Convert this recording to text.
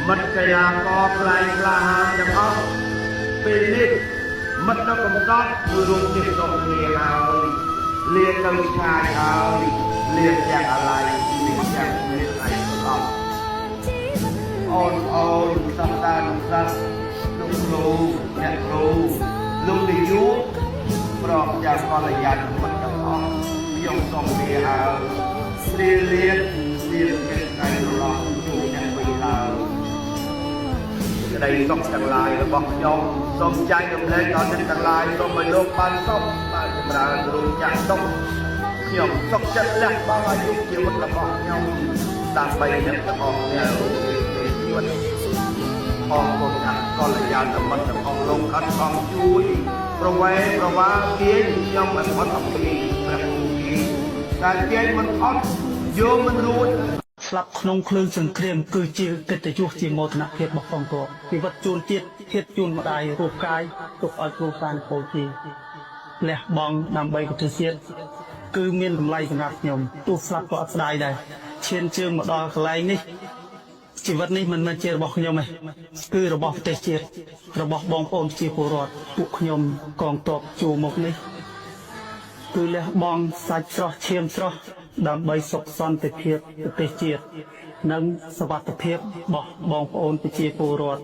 មិត្តកីឡាករខ្លាំងក្លាហានទាំងអស់ពេលនេះមិត្តនៅកំដត់គឺរួមជាតិសុំគ្នាហើយលៀនទៅឆ្ងាយហើយលៀនទាំងអាឡ័យលៀនទាំងនេះឯងប្រឡំអូនសិស្សតានុសិស្សលោកគ្រូអ្នកគ្រូលោកនាយកព្រមទាំងកល្យាណមិត្តទាំងអស់ខ្ញុំសូមលាហើយលៀនមានថ្ងៃប្រឡំជួយអ្នកវិញហើយក្តីសុខទាំងឡាយរបស់ខ្ញុំសូមចែករំលែកដល់អ្នកទាំងឡាយសូមឲ្យលោកបានសុខបានចម្រើនរួមចាក់ទុកខ្ញុំសុខចិត្តលះបង់អាយុជីវិតរបស់ខ្ញុំដើម្បីអ្នកទាំងអស់គ្នារួមជីវិតអរគុណដល់កល្យាណមិត្តទាំងអស់លោកអត់ខំជួយប្រវែងប្រវាទាញខ្ញុំមិនអត់អំពីព្រះគូតែទាញមិនអត់យកមិនរួចស្លាប់ក្នុងភ្លើងសង្គ្រាមគឺជាកិត្តិយសជាមោទនភាពរបស់កងទ័ពជីវិតជូនជាតិភាពជូនម្ដាយរូបកាយទុកឲ្យគ្រួសារពលជាលះបង់ដើម្បីប្រទេសជាតិគឺមានតម្លៃសម្រាប់ខ្ញុំទោះស្លាប់ក៏អត់ស្ដាយដែរឈានជើងមកដល់កន្លែងនេះជីវិតនេះមិនមែនជារបស់ខ្ញុំទេគឺរបស់ប្រទេសជាតិរបស់បងប្អូនជាពលរដ្ឋពួកខ្ញុំកងទ័ពជួរមុខនេះគឺលះបង់សាច់ស្រស់ឈាមស្រស់ដើម្បីសុខសន្តិភាពប្រទេសជាតិនិងសុវត្ថិភាពរបស់បងប្អូនប្រជាពលរដ្ឋ